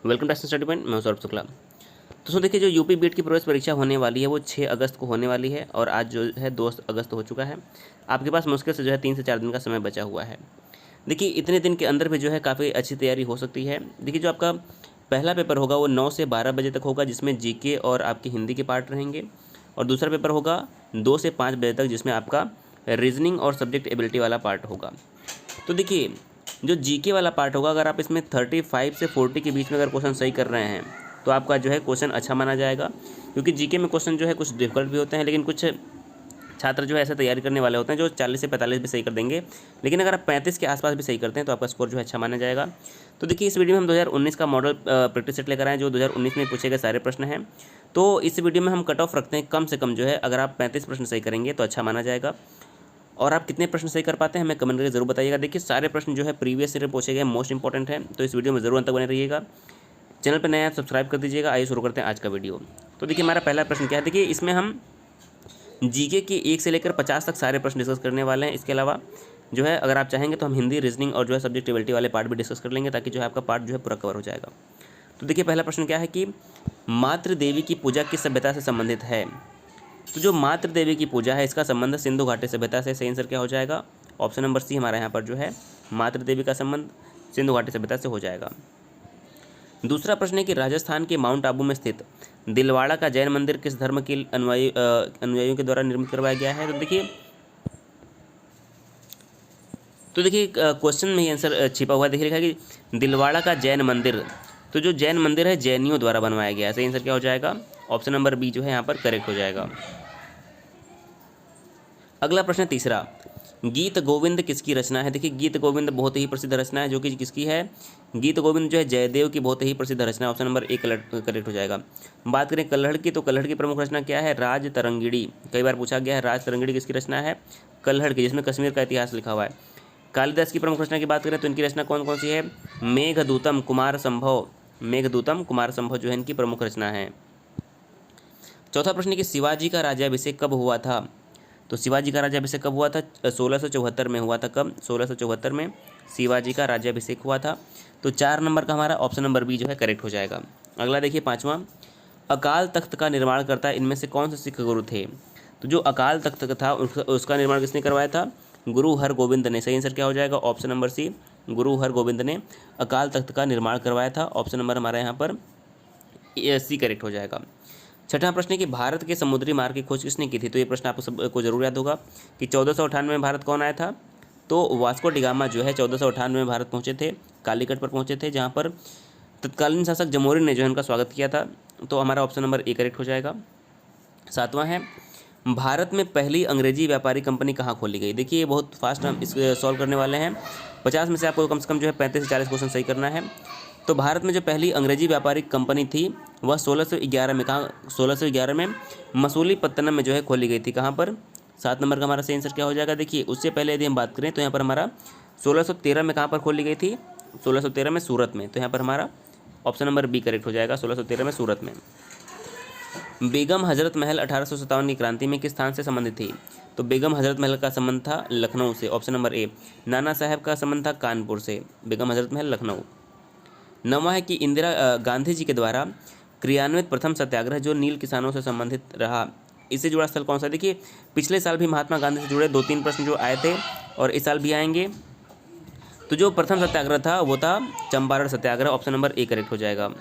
Welcome to study point. मैं हूं सौरभ शुक्ला। दोस्तों देखिए, जो यूपी बीएड की प्रवेश परीक्षा होने वाली है वो 6 अगस्त को होने वाली है और आज जो है 2 अगस्त हो चुका है। आपके पास मुश्किल से जो है 3 से 4 दिन का समय बचा हुआ है। देखिए, इतने दिन के अंदर भी जो है काफ़ी अच्छी तैयारी हो सकती है। देखिए, जो आपका पहला पेपर होगा वो 9 से 12 बजे तक होगा, जिसमें जीके और आपकी हिंदी के पार्ट रहेंगे। और दूसरा पेपर होगा 2 से 5 बजे तक, जिसमें आपका रीजनिंग और सब्जेक्ट एबिलिटी वाला पार्ट होगा। तो देखिए, जो जीके वाला पार्ट होगा, अगर आप इसमें 35 से 40 के बीच में अगर क्वेश्चन सही कर रहे हैं तो आपका जो है क्वेश्चन अच्छा माना जाएगा। क्योंकि जीके में क्वेश्चन जो है कुछ डिफिकल्ट भी होते हैं, लेकिन कुछ छात्र जो है ऐसे तैयारी करने वाले होते हैं जो 40 से 45 भी सही कर देंगे। लेकिन अगर आप 35 के आसपास भी सही करते हैं तो आपका स्कोर जो है अच्छा माना जाएगा। तो देखिए, इस वीडियो में हम 2019 का मॉडल प्रैक्टिस सेट लेकर आए, जो 2019 में पूछे गए सारे प्रश्न हैं। तो इस वीडियो में हम कट ऑफ रखते हैं कम से कम जो है, अगर आप 35 प्रश्न सही करेंगे तो अच्छा माना जाएगा। और आप कितने प्रश्न सही कर पाते हैं हमें कमेंट करके जरूर बताइएगा। देखिए, सारे प्रश्न जो है प्रीवियस ईयर पूछे गए, मोस्ट इंपॉर्टेंट है, तो इस वीडियो में जरूर अंत तक बने रहिएगा। चैनल पर नया सब्सक्राइब कर दीजिएगा। आइए शुरू करते हैं आज का वीडियो। तो देखिए, हमारा पहला प्रश्न क्या है। देखिए, इसमें हम जीके के 1 से लेकर 50 तक सारे प्रश्न डिस्कस करने वाले हैं। इसके अलावा जो है, अगर आप चाहेंगे तो हम हिंदी, रीजनिंग और जो है सब्जेक्ट एबिलिटी वाले पार्ट भी डिस्कस कर लेंगे, ताकि जो है आपका पार्ट जो है पूरा कवर हो जाएगा। तो देखिए, पहला प्रश्न क्या है कि मातृ देवी की पूजा किस सभ्यता से संबंधित है। तो जो मातृ देवी की पूजा है, इसका संबंध सिंधु घाटी सभ्यता से। सही आंसर क्या हो जाएगा? ऑप्शन नंबर सी हमारा यहाँ पर जो है मातृ देवी का संबंध सिंधु घाटी सभ्यता से हो जाएगा। दूसरा प्रश्न है कि राजस्थान के माउंट आबू में स्थित दिलवाड़ा का जैन मंदिर किस धर्म के अनुयायियों के द्वारा निर्मित करवाया गया है। तो देखिए क्वेश्चन में ही आंसर छिपा हुआ है। देखिए, लिखा है कि दिलवाड़ा का जैन मंदिर। तो जो जैन मंदिर है जैनियों द्वारा बनवाया गया है। सही आंसर क्या हो जाएगा? ऑप्शन नंबर बी जो है यहाँ पर करेक्ट हो जाएगा। अगला प्रश्न तीसरा, गीत गोविंद किसकी रचना है। देखिए, गीत गोविंद बहुत ही प्रसिद्ध रचना है, जो कि किसकी है? गीत गोविंद जो है जयदेव की बहुत ही प्रसिद्ध रचना है। ऑप्शन नंबर ए करेक्ट हो जाएगा। बात करें कल्हड़ की, तो कल्हड़ की प्रमुख रचना क्या है? राज तरंगिणी। कई बार पूछा गया है, राज तरंगिणी किसकी रचना है? कल्हड़ की, जिसमें कश्मीर का इतिहास लिखा हुआ है। कालिदास की प्रमुख रचना की बात करें तो इनकी रचना कौन कौन सी है? मेघदूतम, कुमार संभव। मेघदूतम, कुमार संभव जो है इनकी प्रमुख रचना है। चौथा प्रश्न है कि शिवाजी का राज्याभिषेक कब हुआ था। तो शिवाजी का राज्याभिषेक कब हुआ था? 1674 में हुआ था। कब? 1674 में शिवाजी का राज्याभिषेक हुआ था। तो 4 नंबर का हमारा ऑप्शन नंबर बी जो है करेक्ट हो जाएगा। अगला देखिए पांचवा, अकाल तख्त का निर्माण करता इनमें से कौन से सिख गुरु थे। तो जो अकाल तख्त था उसका निर्माण किसने करवाया था? गुरु हरगोविंद ने। सही आंसर क्या हो जाएगा? ऑप्शन नंबर सी, गुरु हरगोविंद ने अकाल तख्त का निर्माण करवाया था। ऑप्शन नंबर हमारा यहाँ पर सी करेक्ट हो जाएगा। छठा प्रश्न है कि भारत के समुद्री मार्ग की खोज किसने की थी। तो ये प्रश्न आपको सबको जरूर याद होगा कि 1498 में भारत कौन आया था। तो वास्को डिगामा जो है 1498 में भारत पहुंचे थे, कालीकट पर पहुंचे थे, जहां पर तत्कालीन शासक जमोरिन ने जो है उनका स्वागत किया था। तो हमारा ऑप्शन नंबर ए करेक्ट हो जाएगा। सातवां है, भारत में पहली अंग्रेजी व्यापारी कंपनी कहाँ खोली गई। देखिए, ये बहुत फास्ट हम इस सॉल्व करने वाले हैं। 50 में से आपको कम से कम जो है 35 से 40 क्वेश्चन सही करना है। तो भारत में जो पहली अंग्रेजी व्यापारिक कंपनी थी वह 1611 में, कहाँ? 1611 में मसूलीपट्टनम में जो है खोली गई थी। कहाँ पर? 7 नंबर का हमारा सही आंसर क्या हो जाएगा? देखिए, उससे पहले यदि हम बात करें तो यहाँ पर हमारा 1613 में कहाँ पर खोली गई थी? 1613 में सूरत में। तो यहाँ पर हमारा ऑप्शन नंबर बी करेक्ट हो जाएगा, 1613 में सूरत में। बेगम हजरत महल 1857 की क्रांति में किस स्थान से संबंधित थी। तो बेगम हजरत महल का संबंध था लखनऊ से। ऑप्शन नंबर ए। नाना साहब का संबंध था कानपुर से। बेगम हजरत महल लखनऊ। नौवां है कि इंदिरा गांधी जी के द्वारा क्रियान्वित प्रथम सत्याग्रह जो नील किसानों से संबंधित रहा, इससे जुड़ा स्थल कौन सा। देखिए, पिछले साल भी महात्मा गांधी से जुड़े 2-3 प्रश्न जो आए थे और इस साल भी आएंगे। तो जो प्रथम सत्याग्रह था वो था चंपारण सत्याग्रह। ऑप्शन नंबर ए करेक्ट हो जाएगा।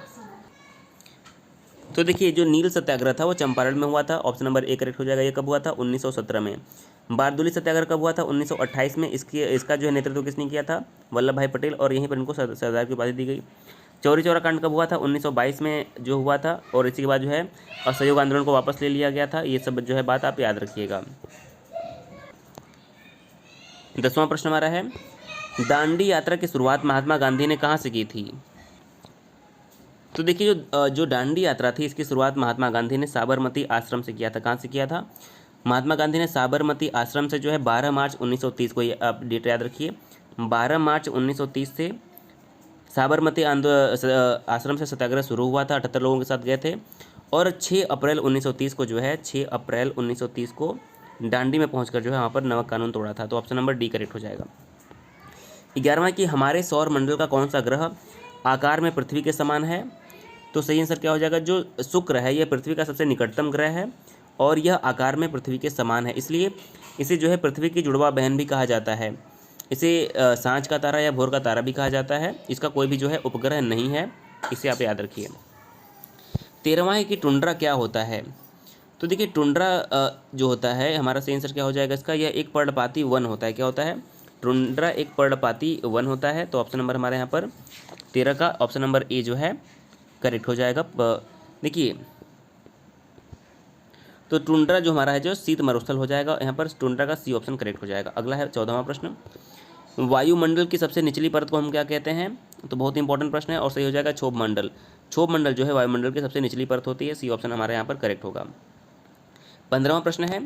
तो देखिए, जो नील सत्याग्रह था वो चंपारण में हुआ था। ऑप्शन नंबर ए करेक्ट हो जाएगा। ये कब हुआ था? 1917 में। बारदोली सत्याग्रह कब हुआ था? 1928 में। इसका जो है नेतृत्व किसने किया था? वल्लभ भाई पटेल, और यहीं पर इनको सरदार की उपाधि दी गई। चौरी चौरा कांड कब हुआ था? 1922 में जो हुआ था, और इसी के बाद जो है असहयोग आंदोलन को वापस ले लिया गया था। ये सब जो है बात आप याद रखिएगा। 10वां प्रश्न हमारा है, दांडी यात्रा की शुरुआत महात्मा गांधी ने कहाँ से की थी। तो देखिए, जो दांडी यात्रा थी इसकी शुरुआत महात्मा गांधी ने साबरमती आश्रम से किया था। कहाँ से किया था? महात्मा गांधी ने साबरमती आश्रम से जो है 12 मार्च 1930 को, ये आप डेट याद रखिए, 12 मार्च 1930 से साबरमती आश्रम से सत्याग्रह शुरू हुआ था। 78 लोगों के साथ गए थे और 6 अप्रैल 1930 को जो है 6 अप्रैल 1930 को दांडी में पहुंचकर जो है वहाँ पर नमक कानून तोड़ा था। तो ऑप्शन नंबर डी करेक्ट हो जाएगा। 11वां कि हमारे सौर मंडल का कौन सा ग्रह आकार में पृथ्वी के समान है। तो सही आंसर क्या हो जाएगा, जो शुक्र है यह पृथ्वी का सबसे निकटतम ग्रह है और यह आकार में पृथ्वी के समान है, इसलिए इसे जो है पृथ्वी की जुड़वा बहन भी कहा जाता है। इसे सांझ का तारा या भोर का तारा भी कहा जाता है। इसका कोई भी जो है उपग्रह नहीं है, इसे आप याद रखिए। 13वां है कि टुंड्रा क्या होता है। तो देखिए टुंड्रा जो होता है हमारा सही आंसर क्या हो जाएगा इसका, यह एक पर्णपाती वन होता है। क्या होता है, टुंड्रा एक पर्णपाती वन होता है। तो ऑप्शन नंबर हमारे यहाँ पर 13 का ऑप्शन नंबर ए जो है करेक्ट हो जाएगा। देखिए तो टुंड्रा जो हमारा है जो शीत मरुस्थल हो जाएगा, यहाँ पर टुंड्रा का सी ऑप्शन करेक्ट हो जाएगा। अगला है 14वां प्रश्न, वायुमंडल की सबसे निचली परत को हम क्या कहते हैं। तो बहुत इंपॉर्टेंट प्रश्न है और सही हो जाएगा क्षोभ मंडल। क्षोभ मंडल जो है वायुमंडल की सबसे निचली परत होती है, सी ऑप्शन हमारे यहाँ पर करेक्ट होगा। 15वां प्रश्न है,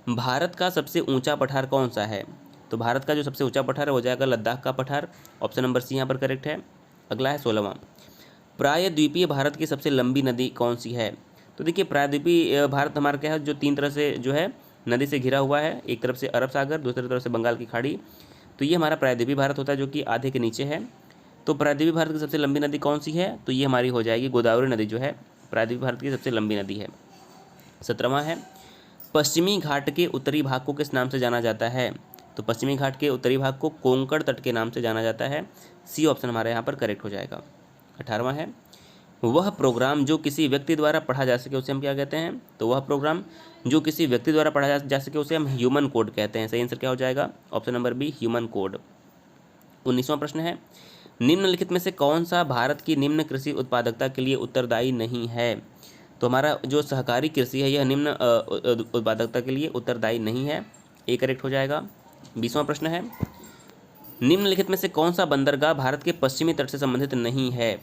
भारत का सबसे ऊंचा पठार कौन सा है। तो भारत का जो सबसे ऊंचा पठार है हो जाएगा लद्दाख का पठार, ऑप्शन नंबर सी यहाँ पर करेक्ट है। अगला है 16वां, प्रायद्वीपीय भारत की सबसे लंबी नदी कौन सी है। तो देखिए प्रायद्वीपीय भारत हमारा क्या है, जो 3 तरह से जो है नदी से घिरा हुआ है, एक तरफ से अरब सागर, दूसरी तरफ से बंगाल की खाड़ी। तो ये हमारा प्रायद्वीपीय भारत होता है जो कि आधे के नीचे है। तो प्रायद्वीपीय भारत की सबसे लंबी नदी कौन सी है, तो ये हमारी हो जाएगी गोदावरी नदी जो है प्रायद्वीपीय भारत की सबसे लंबी नदी है। 17वां है, पश्चिमी घाट के उत्तरी भाग को किस नाम से जाना जाता है। तो पश्चिमी घाट के उत्तरी भाग को कोंकण तट के नाम से जाना जाता है, सी ऑप्शन हमारे यहाँ पर करेक्ट हो जाएगा। 18वां है, वह प्रोग्राम जो किसी व्यक्ति द्वारा पढ़ा जा सके उसे हम क्या कहते हैं। तो वह प्रोग्राम जो किसी व्यक्ति द्वारा पढ़ा जा सके उसे हम ह्यूमन कोड कहते हैं। सही आंसर क्या हो जाएगा, option number B human code. 19वां प्रश्न है, निम्नलिखित में से कौन सा भारत की निम्न कृषि उत्पादकता के लिए उत्तरदायी नहीं है। तो हमारा जो सहकारी कृषि है यह निम्न उत्पादकता के लिए उत्तरदायी नहीं है, ए करेक्ट हो जाएगा। 20वां प्रश्न है, निम्नलिखित में से कौन सा बंदरगाह भारत के पश्चिमी तट से संबंधित नहीं है।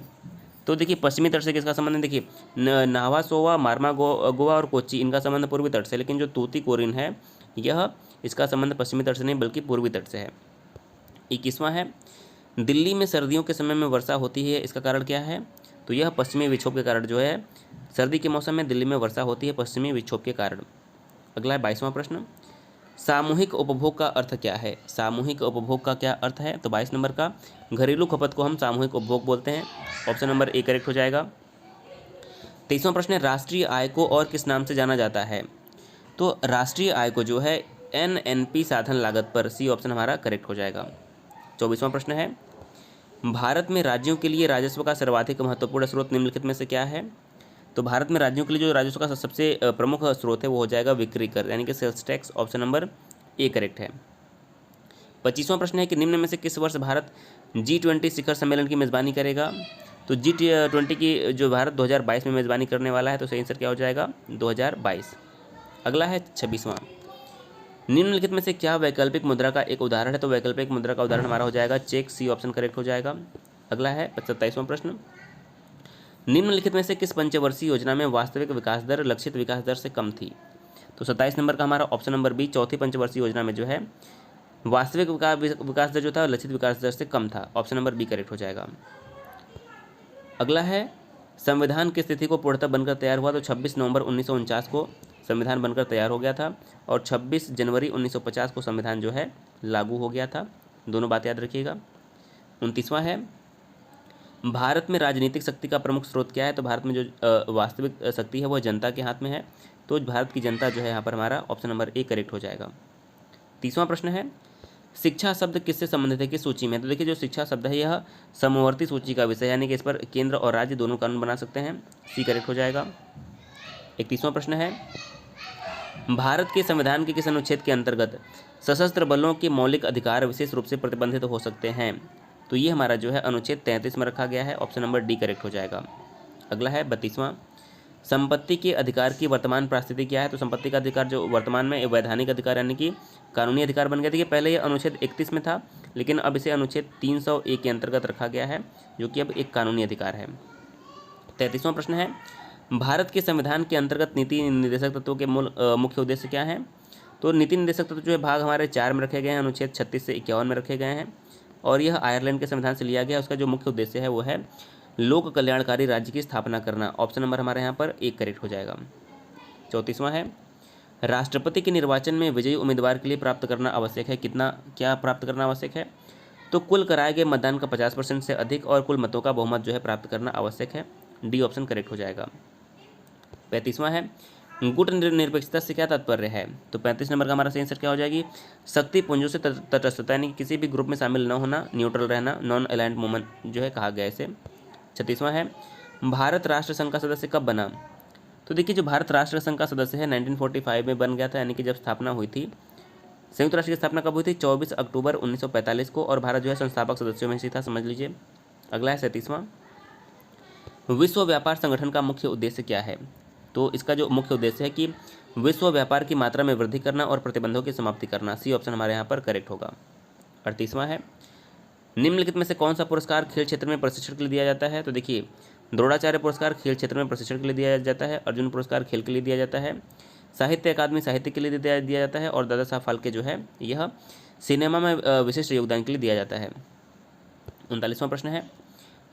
तो देखिए पश्चिमी तट से किसका संबंध है, देखिए नावासोवा, मार्मा गोवा और कोच्चि इनका संबंध पूर्वी तट से, लेकिन जो तूतीकोरिन है यह इसका संबंध पश्चिमी तट से नहीं बल्कि पूर्वी तट से है। 21वां है, दिल्ली में सर्दियों के समय में वर्षा होती है, इसका कारण क्या है। तो यह पश्चिमी विक्षोभ के कारण जो है सर्दी के मौसम में दिल्ली में वर्षा होती है पश्चिमी विक्षोभ के कारण। अगला है 22वां प्रश्न, सामूहिक उपभोग का अर्थ क्या है। सामूहिक उपभोग का क्या अर्थ है, तो 22 नंबर का घरेलू खपत को हम सामूहिक उपभोग बोलते हैं, ऑप्शन नंबर ए करेक्ट हो जाएगा। 23वां प्रश्न है, राष्ट्रीय आय को और किस नाम से जाना जाता है। तो राष्ट्रीय आय को जो है NNP साधन लागत पर, सी ऑप्शन हमारा करेक्ट हो जाएगा। 24वां प्रश्न है, भारत में राज्यों के लिए राजस्व का सर्वाधिक महत्वपूर्ण स्रोत निम्नलिखित में से क्या है। तो भारत में राज्यों के लिए जो राजस्व का सबसे प्रमुख स्रोत है वो हो जाएगा बिक्री कर, यानी कि sales tax, option number A correct है। 25वां प्रश्न है कि निम्न में से किस वर्ष भारत G20 शिखर सम्मेलन की मेज़बानी करेगा। तो G20 की जो भारत 2022 में मेज़बानी करने वाला है, तो सही आंसर क्या हो जाएगा 2022। अगला है 26वां, निम्नलिखित में से क्या वैकल्पिक मुद्रा का एक उदाहरण है। तो वैकल्पिक मुद्रा का उदाहरण हमारा हो जाएगा चेक, सी ऑप्शन करेक्ट हो जाएगा। अगला है 27वां प्रश्न, निम्नलिखित में से किस पंचवर्षीय योजना में वास्तविक विकास दर लक्षित विकास दर से कम थी। तो 27 नंबर का हमारा ऑप्शन नंबर बी, चौथी पंचवर्षीय योजना में जो है वास्तविक विकास दर जो था लक्षित विकास दर से कम था, ऑप्शन नंबर बी करेक्ट हो जाएगा। अगला है, संविधान की स्थिति को पूर्णतः बनकर तैयार हुआ। तो 26 नवंबर 1949 को संविधान बनकर तैयार हो गया था और 26 जनवरी 1950 को संविधान जो है लागू हो गया था, दोनों बात याद रखिएगा। 29वां है, भारत में राजनीतिक शक्ति का प्रमुख स्रोत क्या है। तो भारत में जो वास्तविक शक्ति है वह जनता के हाथ में है, तो भारत की जनता जो है यहाँ पर हमारा ऑप्शन नंबर ए करेक्ट हो जाएगा। 30वां प्रश्न है, शिक्षा शब्द किससे संबंधित है, किस सूची में। तो देखिए जो शिक्षा शब्द है यह समवर्ती सूची का विषय, यानी कि इस पर केंद्र और राज्य दोनों कानून बना सकते हैं, सी करेक्ट हो जाएगा। 31वां प्रश्न है, भारत के संविधान के किस अनुच्छेद के अंतर्गत सशस्त्र बलों के मौलिक अधिकार विशेष रूप से प्रतिबंधित हो सकते हैं। तो ये हमारा जो है अनुच्छेद 33 में रखा गया है, ऑप्शन नंबर डी करेक्ट हो जाएगा। अगला है 32वां, संपत्ति के अधिकार की वर्तमान परिस्थिति क्या है। तो संपत्ति का अधिकार जो वर्तमान में वैधानिक अधिकार यानी कि कानूनी अधिकार बन गया। देखिए पहले ये अनुच्छेद 31 में था, लेकिन अब इसे अनुच्छेद 301 के अंतर्गत रखा गया है, जो कि अब एक कानूनी अधिकार है। 33वां प्रश्न है, भारत के संविधान के अंतर्गत नीति निर्देशक तत्वों के मुख्य उद्देश्य क्या हैं। तो नीति निर्देशक तत्व जो है भाग हमारे 4 में रखे गए हैं, अनुच्छेद 36 से 51 में रखे गए हैं, और यह आयरलैंड के संविधान से लिया गया। उसका जो मुख्य उद्देश्य है वो है लोक कल्याणकारी राज्य की स्थापना करना, ऑप्शन नंबर हमारे यहाँ पर एक करेक्ट हो जाएगा। 34वां है, राष्ट्रपति के निर्वाचन में विजयी उम्मीदवार के लिए प्राप्त करना आवश्यक है, क्या प्राप्त करना आवश्यक है। तो कुल कराए गए मतदान का 50% से अधिक और कुल मतों का बहुमत जो है प्राप्त करना आवश्यक है। डी ऑप्शन करेक्ट हो जाएगा। 35वां है गुट निरपेक्षता से क्या तात्पर्य है? तो 35 नंबर का हमारा सही आंसर क्या हो जाएगी? शक्ति पुंजों से तटस्थता, यानी कि किसी भी ग्रुप में शामिल न होना, न्यूट्रल रहना, नॉन अलाइंड मूवमेंट जो है कहा गया इसे। 36वां है भारत राष्ट्र संघ का सदस्य कब बना? तो देखिए जो भारत राष्ट्र संघ का सदस्य है 1945 में बन गया था, यानी कि जब स्थापना हुई थी। संयुक्त राष्ट्र की स्थापना कब हुई थी? 24 अक्टूबर 1945 को, और भारत जो है संस्थापक सदस्यों में से था, समझ लीजिए। अगला है 37वां विश्व व्यापार संगठन का मुख्य उद्देश्य क्या है? तो इसका जो मुख्य उद्देश्य है कि विश्व व्यापार की मात्रा में वृद्धि करना और प्रतिबंधों की समाप्ति करना। सी ऑप्शन हमारे यहाँ पर करेक्ट होगा। 38वां है निम्नलिखित में से कौन सा पुरस्कार खेल क्षेत्र में प्रशिक्षण के लिए दिया जाता है? तो देखिए द्रोणाचार्य पुरस्कार खेल क्षेत्र में प्रशिक्षण के लिए दिया जाता है, अर्जुन पुरस्कार खेल के लिए दिया जाता है, साहित्य अकादमी साहित्य के लिए दिया जाता है, और दादा साहब फाल्के जो है यह सिनेमा में विशिष्ट योगदान के लिए दिया जाता है। 39वां प्रश्न है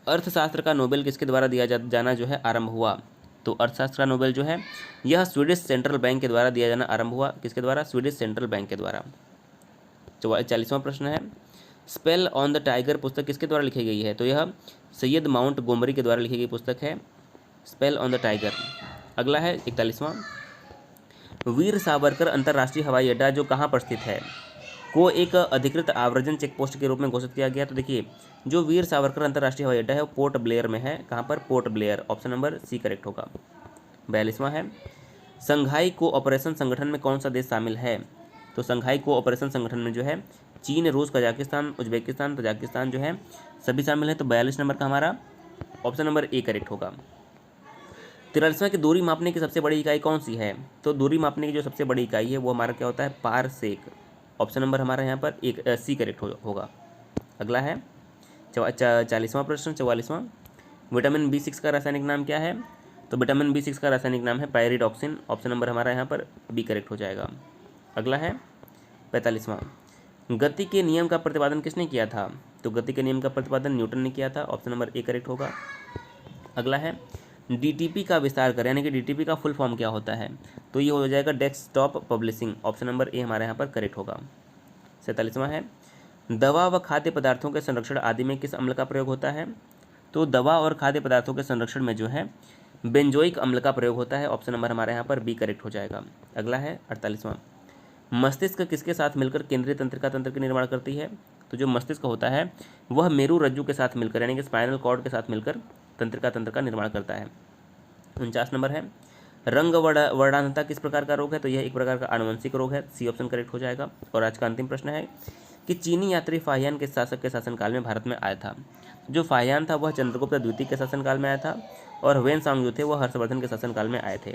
अर्थशास्त्र का नोबेल किसके द्वारा दिया जाना जो है आरंभ हुआ? तो अर्थशास्त्र का नोबेल जो है यह स्वीडिश सेंट्रल बैंक के द्वारा दिया जाना आरंभ हुआ। किसके द्वारा? स्वीडिश सेंट्रल बैंक के द्वारा। 40वां प्रश्न है स्पेल ऑन द टाइगर पुस्तक किसके द्वारा लिखी गई है? तो यह सैयद माउंट गोमरी के द्वारा लिखी गई पुस्तक है, स्पेल ऑन द टाइगर। अगला है 41वां वीर सावरकर अंतर्राष्ट्रीय हवाई अड्डा जो कहाँ पर स्थित है को एक अधिकृत आव्रजन चेक पोस्ट के रूप में घोषित किया गया। तो देखिए जो वीर सावरकर अंतर्राष्ट्रीय हवाई अड्डा है वो पोर्ट ब्लेयर में है। कहाँ पर? Port Blair. Option number C correct होगा। 42वां है संघाई कोऑपरेशन संगठन में कौन सा देश शामिल है? तो संघाई कोऑपरेशन संगठन में जो है चीन, रूस, कजाकिस्तान, उज्बेकिस्तान, तजाकिस्तान जो है सभी शामिल है। तो 42 नंबर का हमारा ऑप्शन नंबर ए करेक्ट होगा। 43वां की दूरी मापने की सबसे बड़ी इकाई कौन सी है? तो दूरी मापने की जो सबसे बड़ी इकाई है वो हमारा क्या होता है? पारसेक। ऑप्शन नंबर हमारा यहाँ पर एक सी करेक्ट होगा। अगला है 40वां प्रश्न 44वां विटामिन B6 का रासायनिक नाम क्या है? तो विटामिन B6 का रासायनिक नाम है पायरिडॉक्सिन। ऑप्शन नंबर हमारा यहाँ पर बी करेक्ट हो जाएगा। अगला है 45वां गति के नियम का प्रतिपादन किसने किया था? तो गति के नियम का प्रतिपादन न्यूटन ने किया था। ऑप्शन नंबर ए करेक्ट होगा। अगला है DTP का विस्तार करें, यानी कि DTP का फुल फॉर्म क्या होता है? तो ये हो जाएगा डेस्कटॉप पब्लिशिंग। ऑप्शन नंबर ए हमारे यहाँ पर करेक्ट होगा। 47वां है दवा व खाद्य पदार्थों के संरक्षण आदि में किस अम्ल का प्रयोग होता है? तो दवा और खाद्य पदार्थों के संरक्षण में जो है बेंजोइक अम्ल का प्रयोग होता है। ऑप्शन नंबर हमारे यहाँ पर बी करेक्ट हो जाएगा। अगला है 48वां मस्तिष्क किसके साथ मिलकर केंद्रीय तंत्रिका तंत्र का निर्माण करती है? तो जो मस्तिष्क होता है वह मेरु रज्जु के साथ मिलकर, यानी कि स्पाइनल कॉर्ड के साथ मिलकर तंत्रिका तंत्र का निर्माण करता है। 49 नंबर है रंग वर्णांधता किस प्रकार का रोग है? तो यह एक प्रकार का आनुवंशिक रोग है। सी ऑप्शन करेक्ट हो जाएगा। और आज का अंतिम प्रश्न है कि चीनी यात्री फाहियान किस शासक के शासनकाल में भारत में आया था? जो फाहियान था वह चंद्रगुप्त द्वितीय के शासनकाल में आया था, और हुएन-सांग जो थे वह हर्षवर्धन के शासनकाल में आए थे।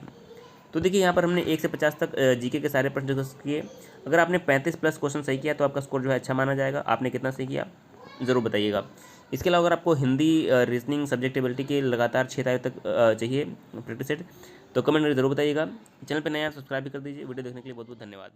तो देखिए यहाँ पर हमने 1 से 50 तक जीके के सारे प्रश्न डिस्कस किए। अगर आपने 35+ क्वेश्चन सही किया तो आपका स्कोर जो है अच्छा माना जाएगा। आपने कितना सही किया ज़रूर बताइएगा। इसके अलावा अगर आपको हिंदी, रीजनिंग, सब्जेक्टिबिलिटी के लगातार 6 तारीख तक चाहिए प्रैक्टिस सेट, तो कमेंट में ज़रूर बताइएगा। चैनल पर नया सब्सक्राइब भी कर दीजिए। वीडियो देखने के लिए बहुत बहुत धन्यवाद।